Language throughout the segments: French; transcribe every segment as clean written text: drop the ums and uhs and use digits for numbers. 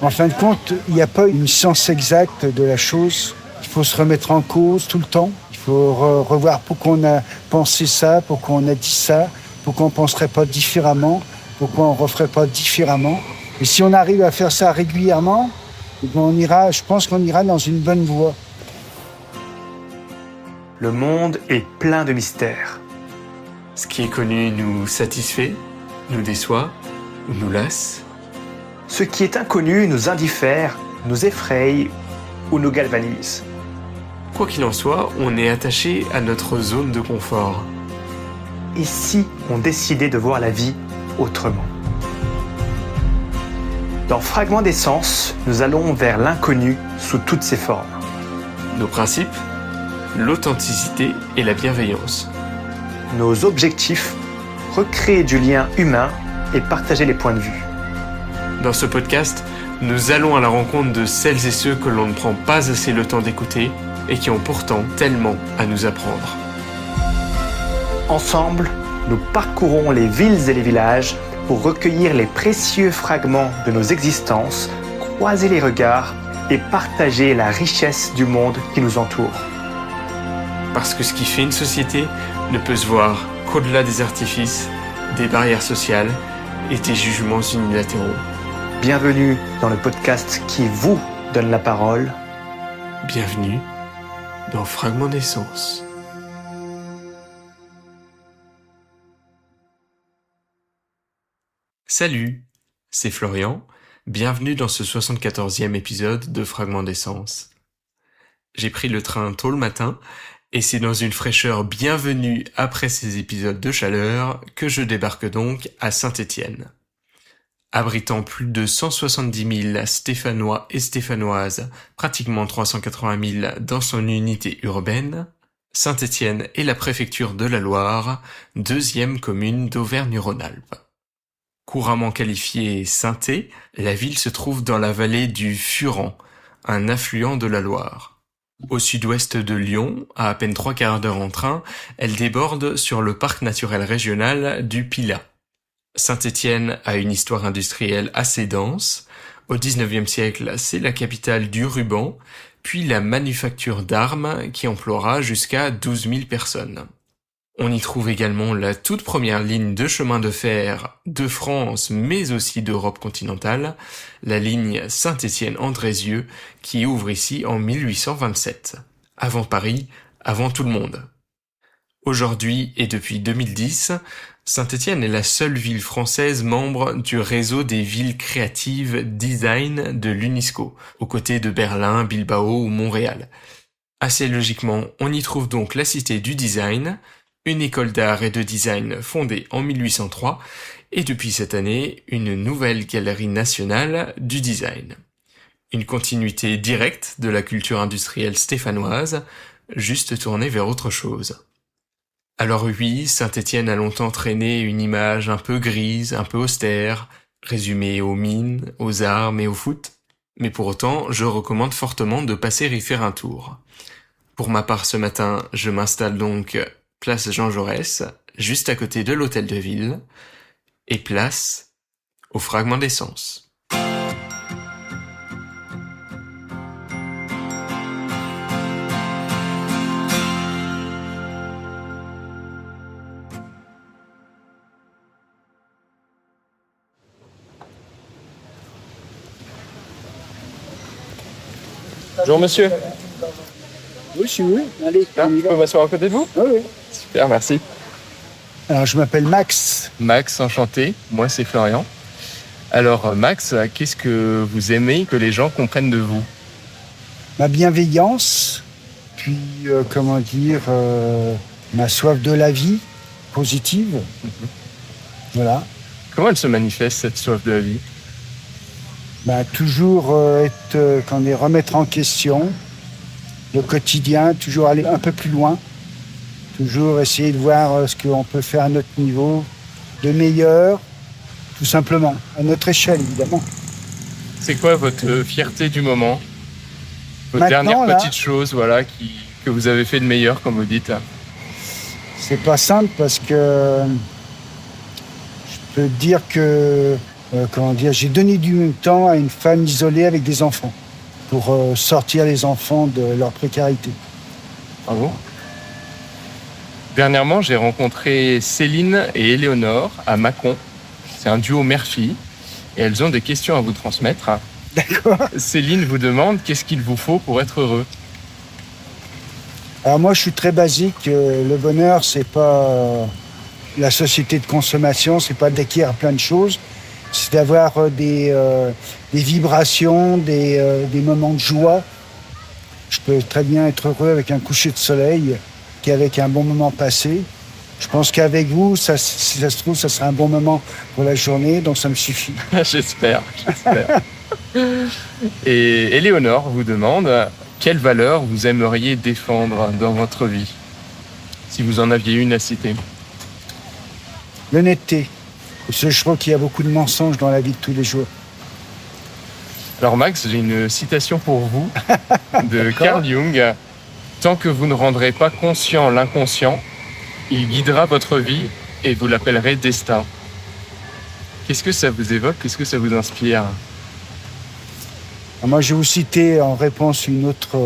En fin de compte, il n'y a pas une science exacte de la chose. Il faut se remettre en cause tout le temps. Il faut revoir pourquoi on a pensé ça, pourquoi on a dit ça, pourquoi on ne penserait pas différemment, pourquoi on ne referait pas différemment. Et si on arrive à faire ça régulièrement, je pense qu'on ira dans une bonne voie. Le monde est plein de mystères. Ce qui est connu nous satisfait, nous déçoit ou nous lasse. Ce qui est inconnu nous indiffère, nous effraie ou nous galvanise. Quoi qu'il en soit, on est attaché à notre zone de confort. Et si on décidait de voir la vie autrement ? Dans Fragments d'essence, nous allons vers l'inconnu sous toutes ses formes. Nos principes, l'authenticité et la bienveillance. Nos objectifs, recréer du lien humain et partager les points de vue. Dans ce podcast, nous allons à la rencontre de celles et ceux que l'on ne prend pas assez le temps d'écouter et qui ont pourtant tellement à nous apprendre. Ensemble, nous parcourons les villes et les villages pour recueillir les précieux fragments de nos existences, croiser les regards et partager la richesse du monde qui nous entoure. Parce que ce qui fait une société ne peut se voir qu'au-delà des artifices, des barrières sociales et des jugements unilatéraux. Bienvenue dans le podcast qui vous donne la parole. Bienvenue dans Fragments d'essence. Salut, c'est Florian. Bienvenue dans ce 74e épisode de Fragments d'essence. J'ai pris le train tôt le matin et c'est dans une fraîcheur bienvenue après ces épisodes de chaleur que je débarque donc à Saint-Étienne. Abritant plus de 170 000 Stéphanois et Stéphanoises, pratiquement 380 000 dans son unité urbaine, Saint-Étienne est la préfecture de la Loire, deuxième commune d'Auvergne-Rhône-Alpes. Couramment qualifiée Sainté, la ville se trouve dans la vallée du Furan, un affluent de la Loire. Au sud-ouest de Lyon, à peine 3/4 d'heure en train, elle déborde sur le parc naturel régional du Pilat. Saint-Étienne a une histoire industrielle assez dense. Au XIXe siècle, c'est la capitale du ruban, puis la manufacture d'armes qui emploiera jusqu'à 12 000 personnes. On y trouve également la toute première ligne de chemin de fer de France, mais aussi d'Europe continentale, la ligne Saint-Étienne-Andrézieux, qui ouvre ici en 1827. Avant Paris, avant tout le monde. Aujourd'hui et depuis 2010, Saint-Étienne est la seule ville française membre du réseau des villes créatives design de l'UNESCO, aux côtés de Berlin, Bilbao ou Montréal. Assez logiquement, on y trouve donc la Cité du Design, une école d'art et de design fondée en 1803, et depuis cette année, une nouvelle galerie nationale du design. Une continuité directe de la culture industrielle stéphanoise, juste tournée vers autre chose. Alors oui, Saint-Étienne a longtemps traîné une image un peu grise, un peu austère, résumée aux mines, aux armes et au foot, mais pour autant, je recommande fortement de passer y faire un tour. Pour ma part ce matin, je m'installe donc place Jean Jaurès, juste à côté de l'hôtel de ville, et place au Fragment d'essence. Bonjour monsieur. Oui, si oui. Allez, Je peux m'asseoir à côté de vous ? oui. Super, merci. Alors, je m'appelle Max. Max, enchanté. Moi, c'est Florian. Alors, Max, qu'est-ce que vous aimez que les gens comprennent de vous ? Ma bienveillance, puis, ma soif de la vie, positive. Voilà. Comment elle se manifeste, cette soif de la vie ? Toujours remettre en question le quotidien, toujours aller un peu plus loin, toujours essayer de voir ce qu'on peut faire à notre niveau, de meilleur, tout simplement, à notre échelle, évidemment. C'est quoi votre fierté du moment ? Votre Maintenant, dernière petite chose, que vous avez fait de meilleur, comme vous dites. C'est pas simple parce que je peux dire que j'ai donné du temps à une femme isolée avec des enfants pour sortir les enfants de leur précarité. Bravo. Dernièrement, j'ai rencontré Céline et Éléonore à Mâcon. C'est un duo mère-fille et elles ont des questions à vous transmettre. D'accord. Céline vous demande qu'est-ce qu'il vous faut pour être heureux. Alors moi, je suis très basique. Le bonheur, c'est pas la société de consommation, c'est pas d'acquérir plein de choses. C'est d'avoir des vibrations, des moments de joie. Je peux très bien être heureux avec un coucher de soleil qu'avec un bon moment passé. Je pense qu'avec vous, si ça se trouve, ça sera un bon moment pour la journée, donc ça me suffit. J'espère. Et Éléonore vous demande quelle valeur vous aimeriez défendre dans votre vie, si vous en aviez une à citer. L'honnêteté. Parce que je trouve qu'il y a beaucoup de mensonges dans la vie de tous les jours. Alors Max, j'ai une citation pour vous de Carl Jung. Tant que vous ne rendrez pas conscient l'inconscient, il guidera votre vie et vous l'appellerez destin. Qu'est-ce que ça vous évoque? Qu'est-ce que ça vous inspire? Moi, je vais vous citer en réponse une autre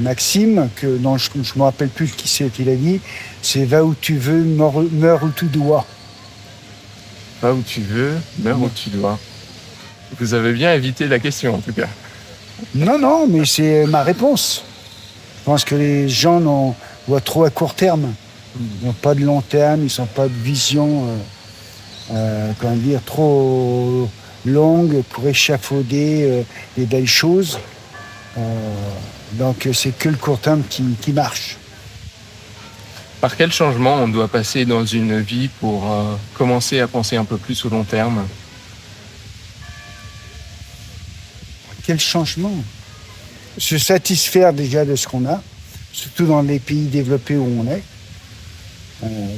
maxime dont je ne me rappelle plus qui c'est qui l'a dit. C'est « Va où tu veux, meurs où tu dois ». Va où tu veux, meurs où tu dois. Vous avez bien évité la question, en tout cas. Non, mais c'est ma réponse. Je pense que les gens voient trop à court terme. Ils n'ont pas de long terme, ils n'ont pas de vision trop longue pour échafauder les belles choses. Donc c'est que le court terme qui marche. Par quel changement on doit passer dans une vie pour commencer à penser un peu plus au long terme? Quel changement? Se satisfaire déjà de ce qu'on a, surtout dans les pays développés où on est.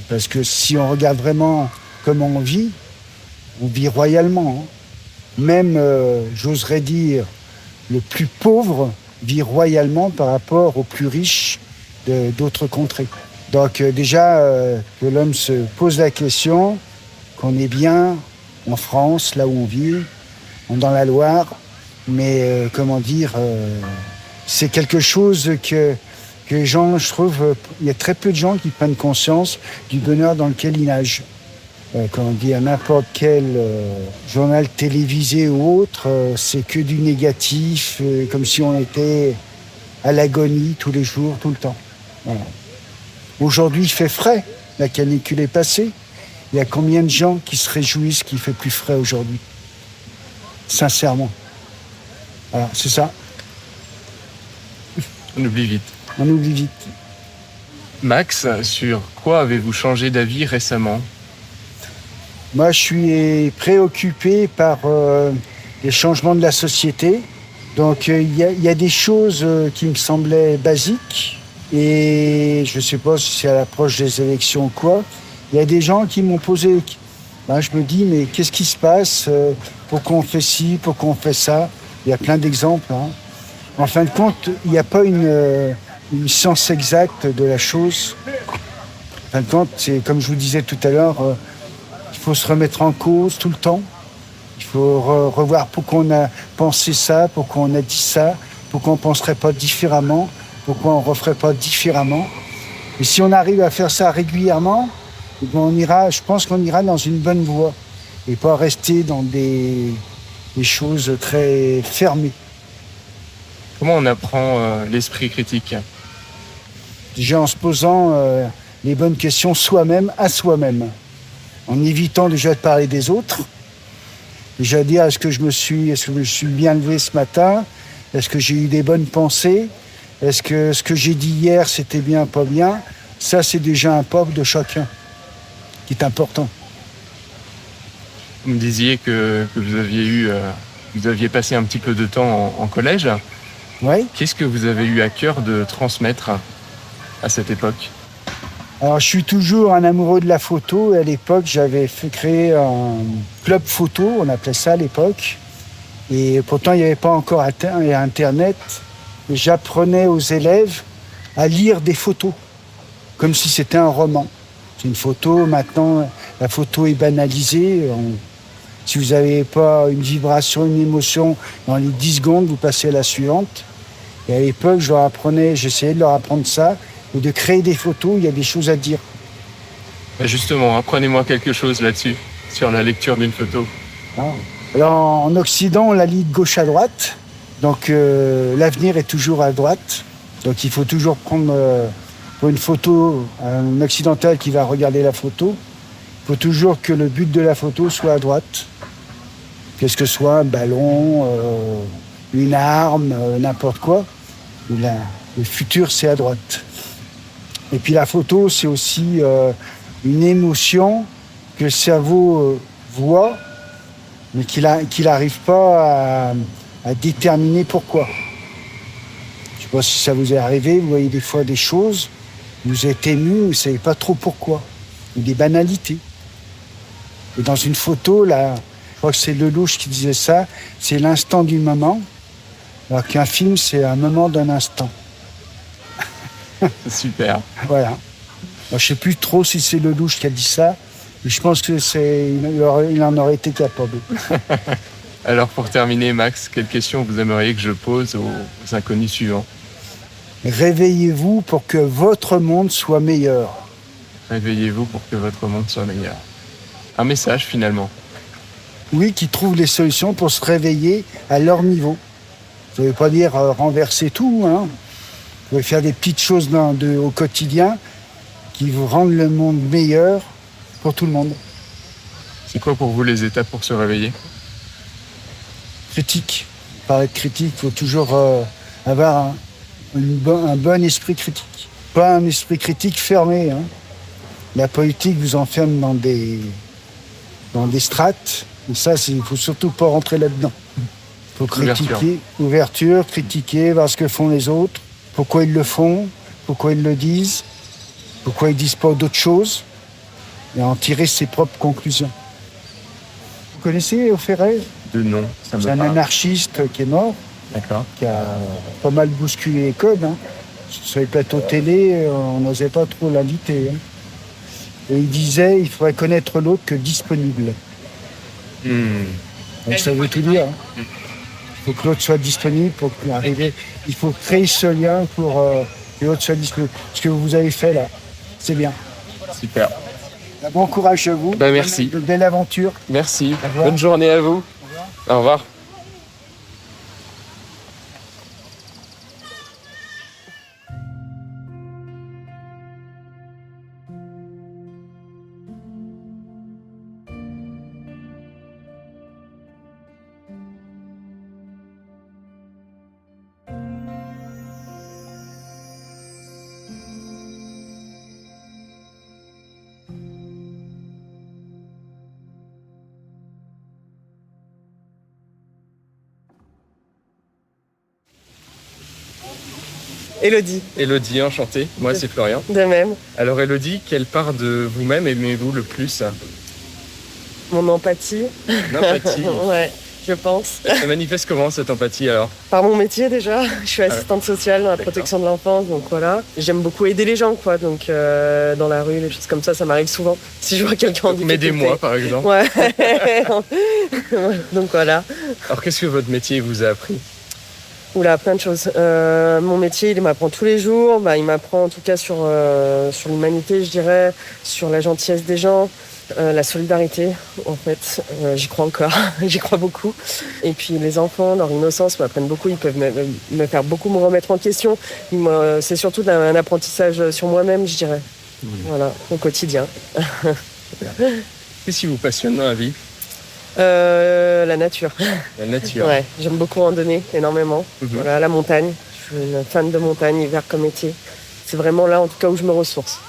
Parce que si on regarde vraiment comment on vit royalement. Même, j'oserais dire, le plus pauvre vit royalement par rapport aux plus riches d'autres contrées. Donc déjà, que l'homme se pose la question, qu'on est bien en France, là où on vit, dans la Loire, mais c'est quelque chose que les gens, je trouve, il y a très peu de gens qui prennent conscience du bonheur dans lequel ils nagent. À n'importe quel journal télévisé ou autre, c'est que du négatif, comme si on était à l'agonie tous les jours, tout le temps. Voilà. Aujourd'hui, il fait frais, la canicule est passée. Il y a combien de gens qui se réjouissent qu'il fait plus frais aujourd'hui? Sincèrement. Voilà, c'est ça. On oublie vite. On oublie vite. Max, sur quoi avez-vous changé d'avis récemment? Moi, je suis préoccupé par les changements de la société. Donc, il y a des choses qui me semblaient basiques. Et je ne sais pas si c'est à l'approche des élections ou quoi. Il y a des gens qui m'ont posé... je me dis, mais qu'est-ce qui se passe? Pourquoi on fait ci? Pourquoi on fait ça? Il y a plein d'exemples. En fin de compte, il n'y a pas une science exacte de la chose. En fin de compte, c'est comme je vous disais tout à l'heure... Il faut se remettre en cause tout le temps. Il faut revoir pourquoi on a pensé ça, pourquoi on a dit ça, pourquoi on ne penserait pas différemment, pourquoi on ne referait pas différemment. Et si on arrive à faire ça régulièrement, je pense qu'on ira dans une bonne voie et pas rester dans des choses très fermées. Comment on apprend l'esprit critique? Déjà en se posant les bonnes questions soi-même à soi-même. En évitant déjà de parler des autres, déjà dire est-ce que je me suis bien levé ce matin, est-ce que j'ai eu des bonnes pensées, est-ce que ce que j'ai dit hier c'était bien, pas bien. Ça c'est déjà un pas de chacun qui est important. Vous me disiez que vous aviez passé un petit peu de temps en collège. Oui. Qu'est-ce que vous avez eu à cœur de transmettre à cette époque? Alors, je suis toujours un amoureux de la photo. Et à l'époque, j'avais créé un club photo, on appelait ça à l'époque. Et pourtant, il n'y avait pas encore Internet. Et j'apprenais aux élèves à lire des photos, comme si c'était un roman. C'est une photo, maintenant, la photo est banalisée. Si vous n'avez pas une vibration, une émotion, dans les 10 secondes, vous passez à la suivante. Et à l'époque, j'essayais de leur apprendre ça, et de créer des photos où il y a des choses à dire. Justement, apprenez-moi quelque chose là-dessus, sur la lecture d'une photo. Alors, en Occident, on la lit de gauche à droite. Donc, l'avenir est toujours à droite. Donc, il faut toujours prendre, pour une photo, un occidental qui va regarder la photo, il faut toujours que le but de la photo soit à droite. Qu'est-ce que ce soit, un ballon, une arme, n'importe quoi. Le futur, c'est à droite. Et puis, la photo, c'est aussi une émotion que le cerveau voit, mais qu'il n'arrive pas à déterminer pourquoi. Je ne sais pas si ça vous est arrivé, vous voyez des fois des choses, vous êtes ému, vous ne savez pas trop pourquoi, ou des banalités. Et dans une photo, là, je crois que c'est Lelouch qui disait ça, c'est l'instant du moment, alors qu'un film, c'est un moment d'un instant. Super. Voilà. Alors, je ne sais plus trop si c'est Lelouch qui a dit ça, mais je pense qu'il en aurait été capable. Alors pour terminer, Max, quelle question vous aimeriez que je pose aux inconnus suivants? Réveillez-vous pour que votre monde soit meilleur. Réveillez-vous pour que votre monde soit meilleur. Un message finalement. Oui, qui trouvent les solutions pour se réveiller à leur niveau. Ça ne veut pas dire renverser tout, hein. Vous pouvez faire des petites choses au quotidien qui vous rendent le monde meilleur pour tout le monde. C'est quoi pour vous les étapes pour se réveiller? Critique. Parler de critique, il faut toujours avoir un bon esprit critique. Pas un esprit critique fermé, hein. La politique vous enferme dans des strates. Et ça, il ne faut surtout pas rentrer là-dedans. Il faut critiquer, ouverture, critiquer, voir ce que font les autres, pourquoi ils le font, pourquoi ils le disent, pourquoi ils ne disent pas d'autres choses, et en tirer ses propres conclusions. Vous connaissez Léo Ferré? De nom, ça me C'est un parle. anarchiste qui est mort, D'accord. qui a pas mal bousculé les codes, hein. Sur les plateaux télé, on n'osait pas trop l'inviter, hein. Et il disait, il faudrait connaître l'autre que disponible. Donc ça veut tout dire, hein. Il faut que l'autre soit disponible pour arriver. Il faut créer ce lien pour que l'autre soit disponible. Ce que vous avez fait là, c'est bien. Super. Bon courage à vous. Merci. Belle aventure. Merci. Au revoir. Bonne journée à vous. Au revoir. Élodie, Élodie, enchanté. Moi, c'est Florian. de même. Alors, Élodie, quelle part de vous-même aimez-vous le plus? Mon empathie. L'empathie. Ouais, je pense. Elle se manifeste comment, cette empathie, alors? Par mon métier déjà, je suis assistante sociale dans la protection de l'enfance, donc voilà. J'aime beaucoup aider les gens, quoi. Donc dans la rue, les choses comme ça m'arrive souvent. Si je vois quelqu'un en difficulté. M'aidez-moi, par exemple. Ouais. Donc voilà. Alors, qu'est-ce que votre métier vous a appris? Oula, plein de choses. Mon métier, il m'apprend tous les jours. Il m'apprend en tout cas sur l'humanité, je dirais, sur la gentillesse des gens, la solidarité, en fait. J'y crois encore, j'y crois beaucoup. Et puis les enfants, leur innocence, m'apprennent beaucoup. Ils peuvent me faire beaucoup me remettre en question. C'est surtout un apprentissage sur moi-même, je dirais. Voilà, au quotidien. Qu'est-ce qui vous passionne dans la vie? La nature. La nature. Ouais, j'aime beaucoup randonner, énormément. Voilà, la montagne. Je suis une fan de montagne, hiver comme été. C'est vraiment là, en tout cas, où je me ressource.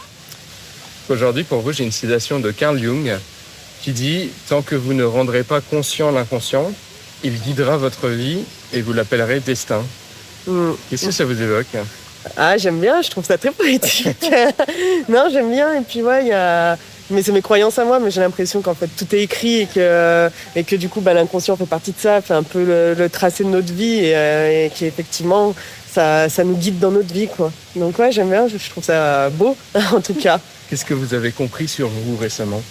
Aujourd'hui, pour vous, j'ai une citation de Carl Jung qui dit « Tant que vous ne rendrez pas conscient l'inconscient, il guidera votre vie et vous l'appellerez destin. » Qu'est-ce que ça vous évoque? Ah, j'aime bien, je trouve ça très poétique. Non, j'aime bien. Et puis, ouais, il y a... Mais c'est mes croyances à moi, mais j'ai l'impression qu'en fait tout est écrit et que du coup l'inconscient fait partie de ça, fait un peu le tracé de notre vie et qu'effectivement ça nous guide dans notre vie, quoi. Donc ouais, j'aime bien, je trouve ça beau en tout cas. Qu'est-ce que vous avez compris sur vous récemment?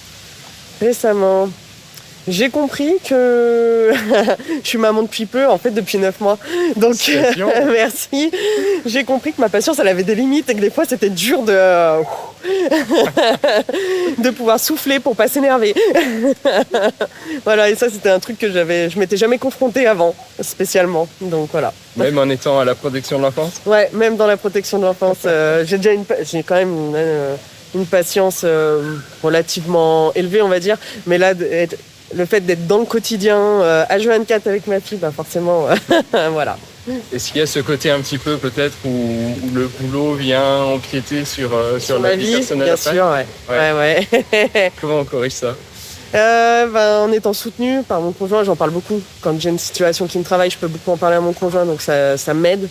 Récemment, J'ai compris que je suis maman depuis peu, en fait depuis 9 mois. Donc merci. J'ai compris que ma patience, elle avait des limites et que des fois c'était dur de pouvoir souffler pour pas s'énerver. Voilà, et ça c'était un truc que je m'étais jamais confrontée avant, spécialement. Donc voilà. Même en étant à la protection de l'enfance? Ouais, même dans la protection de l'enfance, j'ai quand même une patience relativement élevée, on va dire. Mais là, le fait d'être dans le quotidien, H24 avec ma fille, bah forcément, voilà. Est-ce qu'il y a ce côté un petit peu peut-être où le boulot vient empiéter sur la vie personnelle bien après? sûr, ouais. Comment on corrige ça? En étant soutenue par mon conjoint, j'en parle beaucoup. Quand j'ai une situation qui me travaille, je peux beaucoup en parler à mon conjoint, donc ça m'aide.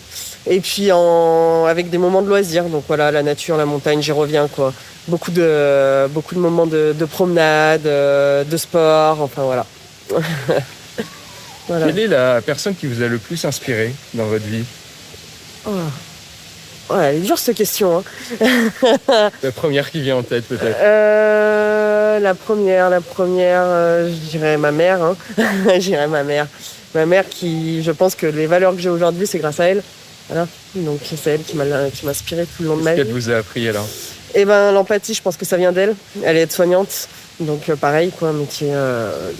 Et puis avec des moments de loisirs, donc voilà, la nature, la montagne, j'y reviens quoi. Beaucoup de moments de promenade, de sport, enfin voilà. Voilà. Quelle est la personne qui vous a le plus inspiré dans votre vie? Ouais, elle est dure cette question. Hein. La première qui vient en tête peut-être. La première, je dirais ma mère. Hein. Je dirais ma mère. Ma mère qui, je pense que les valeurs que j'ai aujourd'hui, c'est grâce à elle. Voilà. Donc c'est elle qui m'a inspiré tout le long de ma vie. Qu'est-ce qu'elle vous a appris alors? L'empathie, je pense que ça vient d'elle. Elle est aide-soignante. Donc pareil, quoi, métier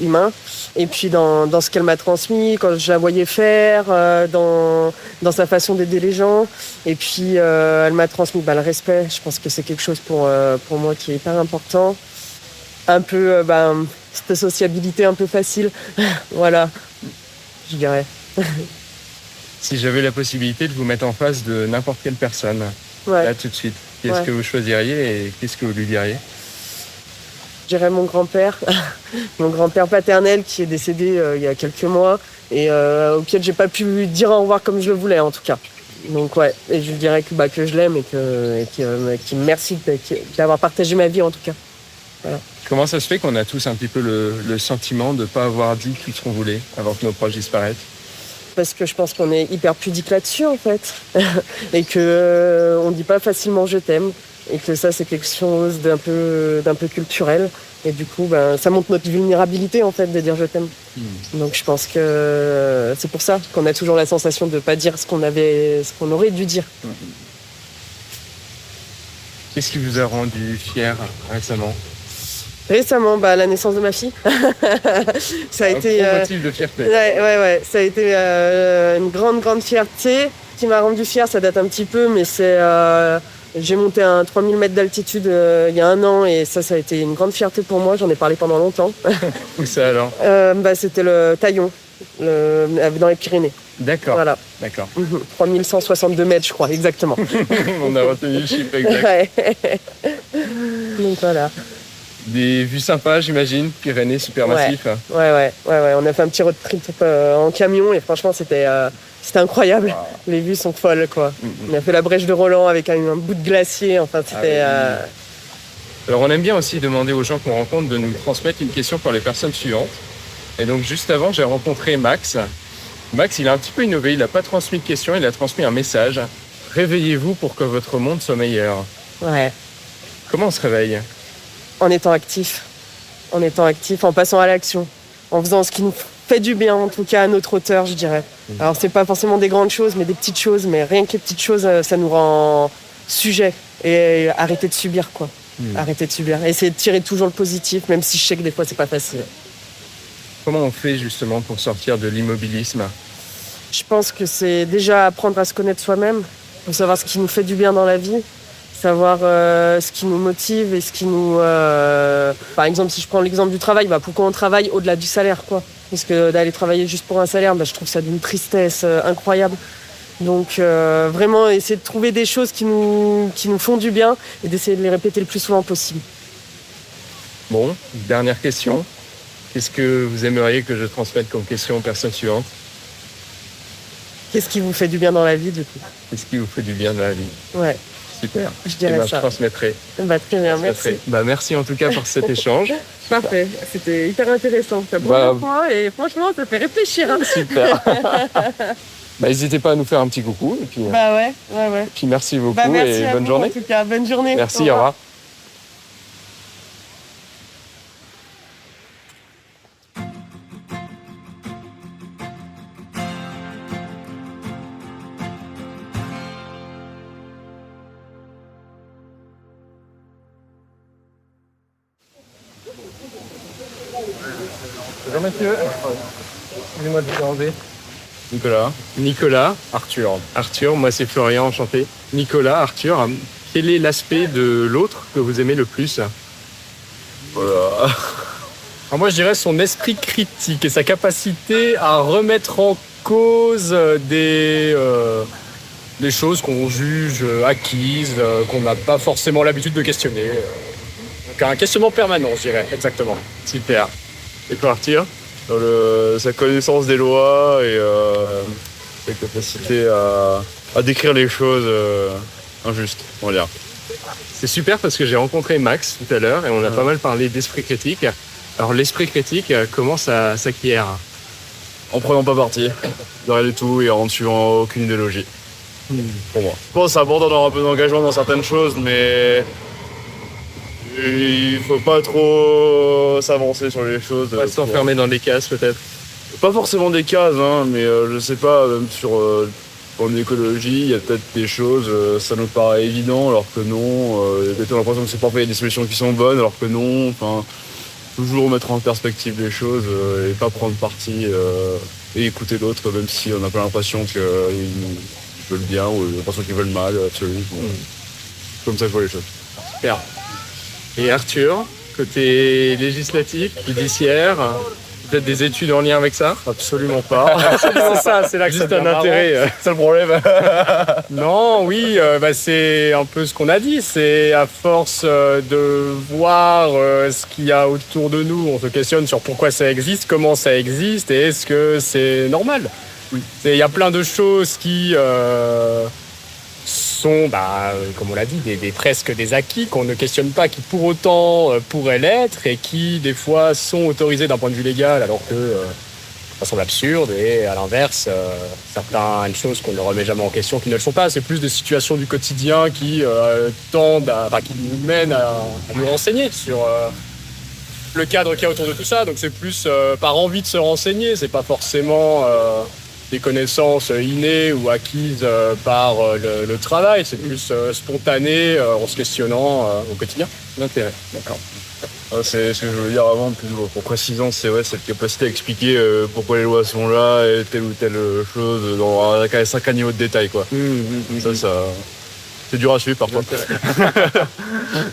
humain. Et puis dans ce qu'elle m'a transmis, quand je la voyais faire, dans sa façon d'aider les gens. Et puis elle m'a transmis le respect. Je pense que c'est quelque chose pour moi qui est hyper important. Un peu cette sociabilité un peu facile. Voilà, je dirais. Si j'avais la possibilité de vous mettre en face de n'importe quelle personne, là tout de suite, qu'est-ce que vous choisiriez et qu'est-ce que vous lui diriez? Je dirais mon grand-père, mon grand-père paternel qui est décédé il y a quelques mois et auquel j'ai pas pu dire au revoir comme je le voulais en tout cas. Donc ouais, et je lui dirais que je l'aime et qu'il me remercie d'avoir partagé ma vie en tout cas. Voilà. Comment ça se fait qu'on a tous un petit peu le sentiment de ne pas avoir dit tout ce qu'on voulait avant que nos proches disparaissent? Parce que je pense qu'on est hyper pudique là-dessus en fait et que on dit pas facilement je t'aime. Et que ça, c'est quelque chose d'un peu culturel. Et du coup, ça montre notre vulnérabilité, en fait, de dire je t'aime. Donc, je pense que c'est pour ça qu'on a toujours la sensation de ne pas dire ce qu'on aurait dû dire. Qu'est-ce qui vous a rendu fier récemment? Récemment, la naissance de ma fille. Ça a été un motif de fierté. Ouais. Ça a été une grande fierté. Ce qui m'a rendu fière, ça date un petit peu, mais c'est... J'ai monté à 3000 mètres d'altitude il y a 1 an et ça a été une grande fierté pour moi. J'en ai parlé pendant longtemps. Où ça alors? C'était le Taillon, dans les Pyrénées. D'accord. Voilà. D'accord. 3162 mètres, je crois, exactement. On a retenu le chiffre exact. Ouais. Donc voilà. Des vues sympas, j'imagine. Pyrénées, super massif. Ouais. On a fait un petit road trip en camion et franchement, c'était incroyable. Wow. Les vues sont folles, quoi. On a fait la brèche de Roland avec un bout de glacier. Enfin, c'était... Alors, on aime bien aussi demander aux gens qu'on rencontre de nous transmettre une question pour les personnes suivantes. Et donc, juste avant, j'ai rencontré Max. Max, il a un petit peu innové. Il n'a pas transmis de question, il a transmis un message. Réveillez-vous pour que votre monde soit meilleur. Ouais. Comment on se réveille? En étant actif, en passant à l'action, en faisant ce qui nous fait du bien, en tout cas à notre hauteur, je dirais. Alors c'est pas forcément des grandes choses, mais des petites choses, mais rien que les petites choses, ça nous rend sujet. Et arrêter de subir, quoi. Arrêter de subir. Essayer de tirer toujours le positif, même si je sais que des fois c'est pas facile. Comment on fait justement pour sortir de l'immobilisme? Je pense que c'est déjà apprendre à se connaître soi-même, pour savoir ce qui nous fait du bien dans la vie. Savoir ce qui nous motive et ce qui nous... Par exemple, si je prends l'exemple du travail, pourquoi on travaille au-delà du salaire, quoi. Parce que d'aller travailler juste pour un salaire, je trouve ça d'une tristesse incroyable. Donc vraiment essayer de trouver des choses qui nous font du bien et d'essayer de les répéter le plus souvent possible. Bon, dernière question. Qu'est-ce que vous aimeriez que je transmette comme question aux personnes suivantes? Qu'est-ce qui vous fait du bien dans la vie, du coup? Qu'est-ce qui vous fait du bien dans la vie? Ouais. Super. Je dirais ça. Je transmettrai. Très bien, merci. Merci en tout cas pour cet échange. Parfait, c'était hyper intéressant. Ça prend fois et franchement, ça fait réfléchir. Hein. Super. N'hésitez pas à nous faire un petit coucou. Et puis, ouais. Puis merci beaucoup merci et bonne journée. En tout cas, bonne journée. Merci, au revoir. Bonjour Mathieu. Excusez-moi de vous demander. Nicolas. Arthur, moi c'est Florian, enchanté. Nicolas, Arthur, quel est l'aspect de l'autre que vous aimez le plus? Voilà. Alors moi je dirais son esprit critique et sa capacité à remettre en cause des choses qu'on juge acquises, qu'on n'a pas forcément l'habitude de questionner. Donc un questionnement permanent, je dirais, exactement. Super. Et toi Arthur? Sa connaissance des lois et sa capacité à décrire les choses injustes, on va dire. C'est super parce que j'ai rencontré Max tout à l'heure et on a pas mal parlé d'esprit critique. Alors l'esprit critique, comment ça s'acquiert? En prenant pas parti, de rien du tout et en ne suivant aucune idéologie. Pour moi. Je pense que c'est important d'avoir un peu d'engagement dans certaines choses, mais il faut pas trop s'avancer sur les choses. Pas s'enfermer dans des cases peut-être. Pas forcément des cases, hein, mais je sais pas, même sur en écologie, il y a peut-être des choses, ça nous paraît évident, alors que non. Il y a peut-être l'impression que c'est parfait, il y a des solutions qui sont bonnes, alors que non. Enfin, toujours mettre en perspective les choses et pas prendre parti et écouter l'autre, même si on n'a pas l'impression qu'ils veulent bien ou l'impression qu'ils veulent mal, absolument. Comme ça, je vois les choses. Super. Et Arthur, côté législatif, judiciaire, peut-être des études en lien avec ça? Absolument pas. C'est ça, c'est là que c'est un intérêt. C'est le problème. Non, oui, c'est un peu ce qu'on a dit. C'est à force de voir ce qu'il y a autour de nous, on se questionne sur pourquoi ça existe, comment ça existe et est-ce que c'est normal. Oui. Il y a plein de choses qui sont, comme on l'a dit, presque des acquis qu'on ne questionne pas, qui pour autant pourraient l'être et qui des fois sont autorisés d'un point de vue légal alors que ça semble absurde et à l'inverse, certaines choses qu'on ne remet jamais en question, qui ne le sont pas. C'est plus des situations du quotidien qui qui nous mènent à nous renseigner sur le cadre qu'il y a autour de tout ça. Donc c'est plus par envie de se renseigner, c'est pas forcément des connaissances innées ou acquises par le travail, c'est plus spontané en se questionnant au quotidien. L'intérêt. D'accord. C'est ce que je voulais dire avant, pour précision, c'est cette capacité à expliquer pourquoi les lois sont là et telle ou telle chose avec un certain niveau de détail, quoi. Ça, c'est dur à suivre parfois.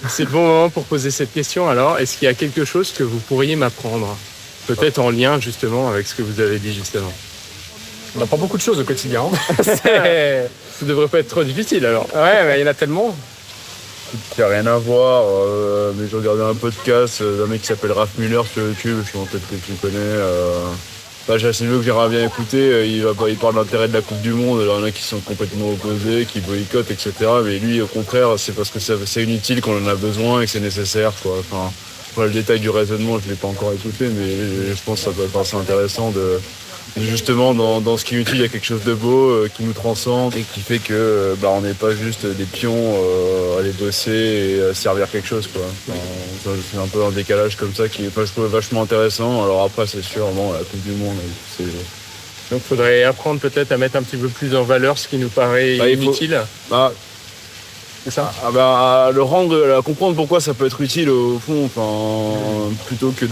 C'est le bon moment pour poser cette question alors. Est-ce qu'il y a quelque chose que vous pourriez m'apprendre? Peut-être en lien justement avec ce que vous avez dit juste avant. On apprend beaucoup de choses au quotidien. Ça devrait pas être trop difficile alors. Ouais, mais il y en a tellement. Qui n'a rien à voir, mais j'ai regardé un podcast d'un mec qui s'appelle Raph Muller sur YouTube, je pense peut-être que tu le connais. J'ai assez mieux que j'aimerais bien écouter, il parle de l'intérêt de la Coupe du Monde, il y en a qui sont complètement opposés, qui boycottent, etc. Mais lui, au contraire, c'est parce que c'est inutile, qu'on en a besoin et que c'est nécessaire, quoi. Enfin, le détail du raisonnement, je ne l'ai pas encore écouté, mais je pense que ça peut être assez intéressant de... Justement, dans ce qui est utile, il y a quelque chose de beau qui nous transcende et qui fait que on n'est pas juste des pions à les bosser et à servir quelque chose, quoi. Enfin, c'est un peu un décalage comme ça qui est vachement intéressant. Alors après, c'est sûr, la Coupe du Monde, c'est... Donc il faudrait apprendre peut-être à mettre un petit peu plus en valeur ce qui nous paraît inutile. C'est ça. À comprendre pourquoi ça peut être utile au fond, plutôt que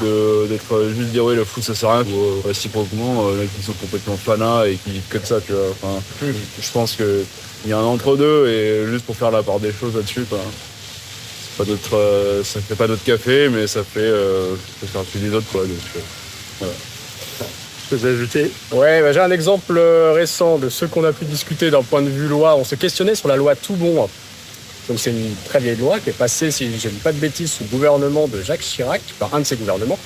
d'être juste dire oui, le foot ça sert à rien, ou réciproquement, qui sont complètement fanas et qui vivent que de ça, tu vois. Je pense qu'il y a un entre-deux et juste pour faire la part des choses là-dessus, quoi. Ça fait pas notre café, mais ça fait faire celui des autres, quoi. Donc, voilà. Je peux ajouter? Ouais, j'ai un exemple récent de ce qu'on a pu discuter d'un point de vue loi. On se questionnait sur la loi Toubon. Donc c'est une très vieille loi qui est passée, si je ne dis pas de bêtises, sous le gouvernement de Jacques Chirac, par un de ses gouvernements,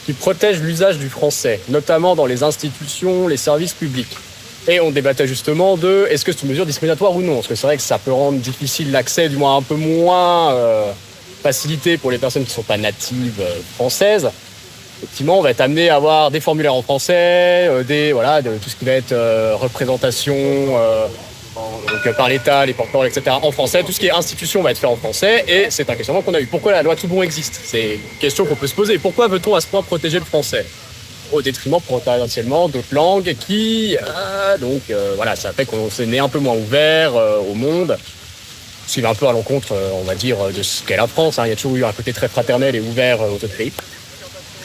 qui protège l'usage du français, notamment dans les institutions, les services publics. Et on débattait justement de est-ce que c'est une mesure discriminatoire ou non, parce que c'est vrai que ça peut rendre difficile l'accès, du moins un peu moins facilité pour les personnes qui ne sont pas natives françaises. Effectivement, on va être amené à avoir des formulaires en français, de tout ce qui va être représentation donc, par l'État, les porteurs, etc. en français. Tout ce qui est institution va être fait en français et c'est un questionnement qu'on a eu. Pourquoi la loi Toubon existe? C'est une question qu'on peut se poser. Pourquoi veut-on à ce point protéger le français? Au détriment potentiellement d'autres langues qui... ça fait qu'on s'est né un peu moins ouvert au monde. Ce qui va un peu à l'encontre, on va dire, de ce qu'est la France. Il y a toujours eu un côté très fraternel et ouvert aux autres pays.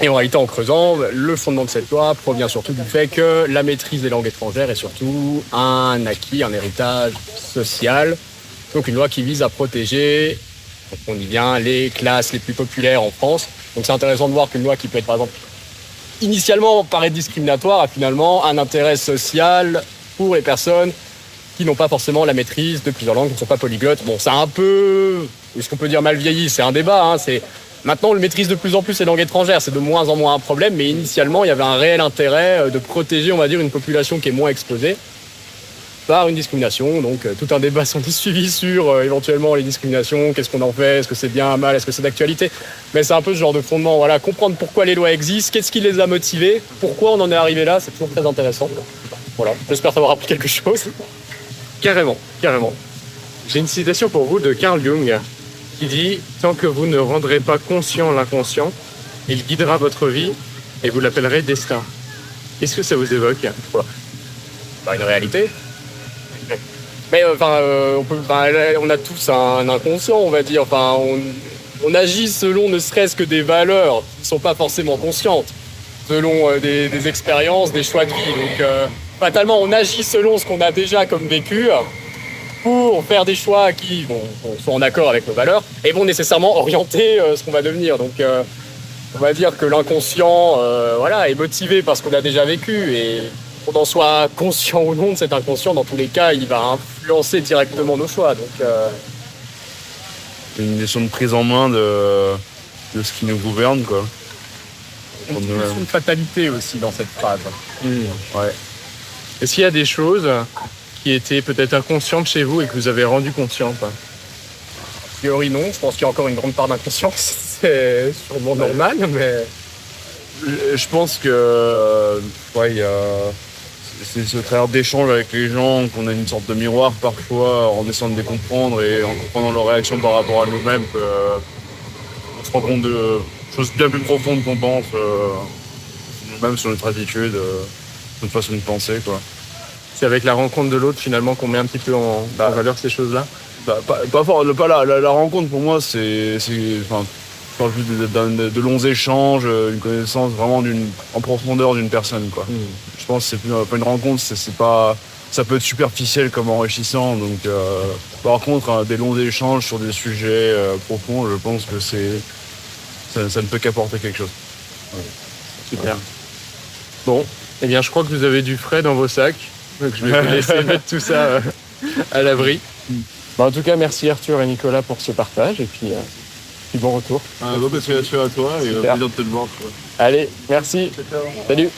Et en réalité, en creusant, le fondement de cette loi provient surtout du fait que la maîtrise des langues étrangères est surtout un acquis, un héritage social. Donc une loi qui vise à protéger, donc on y vient, les classes les plus populaires en France. Donc c'est intéressant de voir qu'une loi qui peut être, par exemple, initialement paraître discriminatoire a finalement un intérêt social pour les personnes qui n'ont pas forcément la maîtrise de plusieurs langues, qui ne sont pas polyglottes. Bon, c'est un peu, est-ce qu'on peut dire mal vieilli, c'est un débat, hein, Maintenant, on le maîtrise de plus en plus les langues étrangères, c'est de moins en moins un problème, mais initialement, il y avait un réel intérêt de protéger, on va dire, une population qui est moins exposée par une discrimination. Donc, tout un débat s'en est suivi sur éventuellement les discriminations, qu'est-ce qu'on en fait, est-ce que c'est bien, mal, est-ce que c'est d'actualité. Mais c'est un peu ce genre de fondement, voilà, comprendre pourquoi les lois existent, qu'est-ce qui les a motivées, pourquoi on en est arrivé là, c'est toujours très intéressant. Voilà, j'espère t'avoir appris quelque chose. Carrément. J'ai une citation pour vous de Carl Jung qui dit « Tant que vous ne rendrez pas conscient l'inconscient, il guidera votre vie et vous l'appellerez destin. » Qu'est-ce que ça vous évoque ? Une réalité. Mais on a tous un inconscient, on va dire. Enfin, on agit selon ne serait-ce que des valeurs qui ne sont pas forcément conscientes, selon des expériences, des choix de vie. Donc, fatalement, on agit selon ce qu'on a déjà comme vécu pour faire des choix qui sont en accord avec nos valeurs et vont nécessairement orienter ce qu'on va devenir. Donc, on va dire que l'inconscient est motivé par ce qu'on a déjà vécu et qu'on en soit conscient ou non de cet inconscient, dans tous les cas, il va influencer directement nos choix. Donc, C'est une question de prise en main de ce qui nous gouverne, quoi. il y a une notion de fatalité aussi dans cette phrase. Ouais. Est-ce qu'il y a des choses qui étaient peut-être inconscientes chez vous et que vous avez rendues conscientes ? A priori, non. Je pense qu'il y a encore une grande part d'inconscience. C'est sûrement normal, mais... Je pense que il y a c'est ce travers d'échange avec les gens qu'on a une sorte de miroir parfois en essayant de les comprendre et en comprenant leurs réactions par rapport à nous-mêmes on se rend compte de choses bien plus profondes qu'on pense nous-mêmes sur notre attitude, notre façon de penser, quoi. C'est avec la rencontre de l'autre finalement qu'on met un petit peu en valeur ces choses-là ? La rencontre pour moi je parle plus de longs échanges, une connaissance vraiment en profondeur d'une personne, quoi. Je pense que c'est pas une rencontre, ça peut être superficiel comme enrichissant. Donc, par contre, des longs échanges sur des sujets profonds, je pense que ça ne peut qu'apporter quelque chose. Ouais. Super. Bon, eh bien, je crois que vous avez du frais dans vos sacs, donc je vais vous laisser mettre tout ça à l'abri. En tout cas, merci Arthur et Nicolas pour ce partage et puis bon retour. Bonne continuation à toi et plaisir de te voir. Allez, merci. Salut.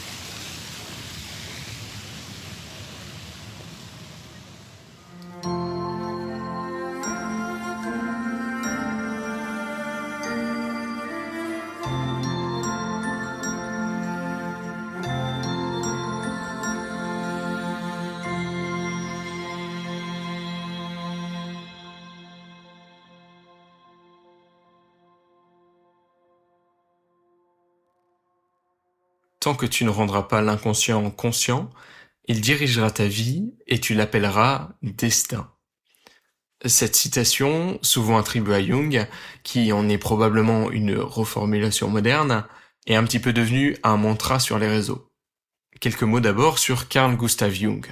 Tant que tu ne rendras pas l'inconscient conscient, il dirigera ta vie et tu l'appelleras destin. Cette citation, souvent attribuée à Jung, qui en est probablement une reformulation moderne, est un petit peu devenue un mantra sur les réseaux. Quelques mots d'abord sur Carl Gustav Jung,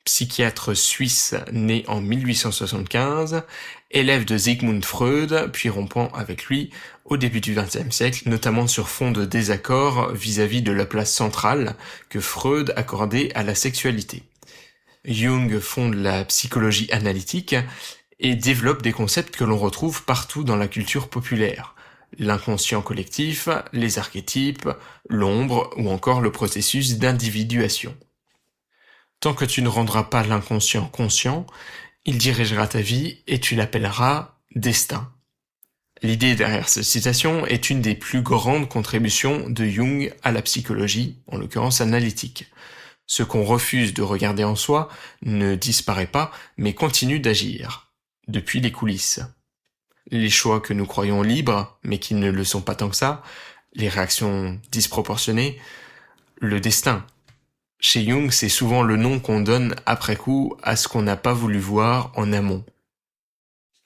psychiatre suisse né en 1875, élève de Sigmund Freud, puis rompant avec lui au début du XXe siècle, notamment sur fond de désaccord vis-à-vis de la place centrale que Freud accordait à la sexualité. Jung fonde la psychologie analytique et développe des concepts que l'on retrouve partout dans la culture populaire. L'inconscient collectif, les archétypes, l'ombre ou encore le processus d'individuation. Tant que tu ne rendras pas l'inconscient conscient, il dirigera ta vie et tu l'appelleras destin. L'idée derrière cette citation est une des plus grandes contributions de Jung à la psychologie, en l'occurrence analytique. Ce qu'on refuse de regarder en soi ne disparaît pas, mais continue d'agir, depuis les coulisses. Les choix que nous croyons libres, mais qui ne le sont pas tant que ça, les réactions disproportionnées, le destin. Chez Jung, c'est souvent le nom qu'on donne après coup à ce qu'on n'a pas voulu voir en amont.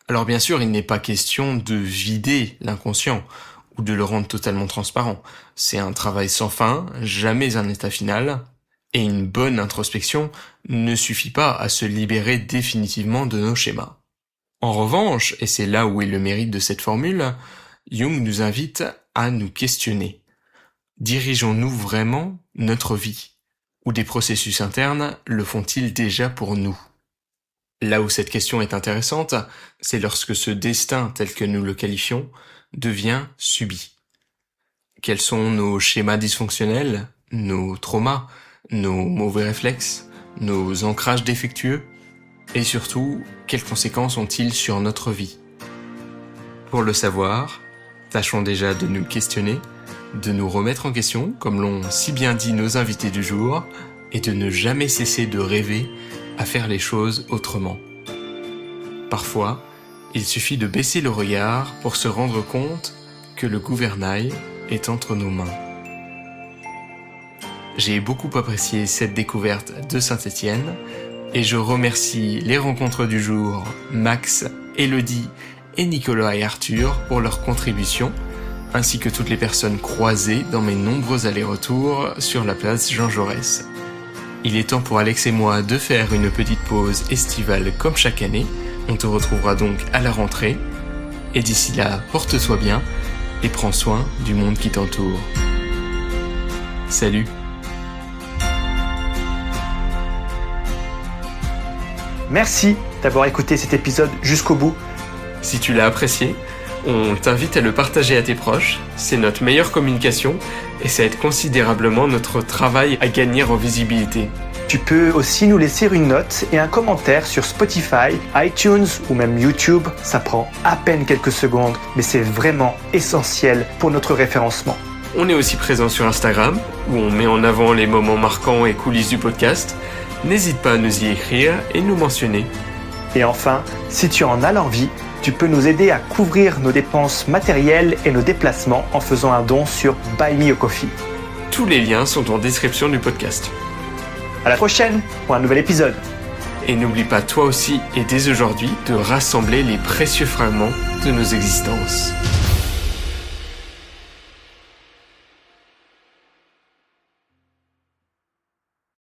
Alors bien sûr, il n'est pas question de vider l'inconscient, ou de le rendre totalement transparent. C'est un travail sans fin, jamais un état final, et une bonne introspection ne suffit pas à se libérer définitivement de nos schémas. En revanche, et c'est là où est le mérite de cette formule, Jung nous invite à nous questionner. Dirigeons-nous vraiment notre vie? Ou des processus internes le font-ils déjà pour nous? Là où cette question est intéressante, c'est lorsque ce destin tel que nous le qualifions devient subi. Quels sont nos schémas dysfonctionnels, nos traumas, nos mauvais réflexes, nos ancrages défectueux? Et surtout, quelles conséquences ont-ils sur notre vie? Pour le savoir, tâchons déjà de nous questionner, de nous remettre en question, comme l'ont si bien dit nos invités du jour, et de ne jamais cesser de rêver à faire les choses autrement. Parfois, il suffit de baisser le regard pour se rendre compte que le gouvernail est entre nos mains. J'ai beaucoup apprécié cette découverte de Saint-Étienne, et je remercie les rencontres du jour, Max, Elodie et Nicolas et Arthur pour leur contribution, ainsi que toutes les personnes croisées dans mes nombreux allers-retours sur la place Jean Jaurès. Il est temps pour Alex et moi de faire une petite pause estivale comme chaque année. On te retrouvera donc à la rentrée. Et d'ici là, porte-toi bien et prends soin du monde qui t'entoure. Salut! Merci d'avoir écouté cet épisode jusqu'au bout. Si tu l'as apprécié, on t'invite à le partager à tes proches. C'est notre meilleure communication et ça aide considérablement notre travail à gagner en visibilité. Tu peux aussi nous laisser une note et un commentaire sur Spotify, iTunes ou même YouTube. Ça prend à peine quelques secondes, mais c'est vraiment essentiel pour notre référencement. On est aussi présent sur Instagram, où on met en avant les moments marquants et coulisses du podcast. N'hésite pas à nous y écrire et nous mentionner. Et enfin, si tu en as l'envie, tu peux nous aider à couvrir nos dépenses matérielles et nos déplacements en faisant un don sur Buy Me a Coffee. Tous les liens sont en description du podcast. À la prochaine pour un nouvel épisode. Et n'oublie pas toi aussi et dès aujourd'hui de rassembler les précieux fragments de nos existences.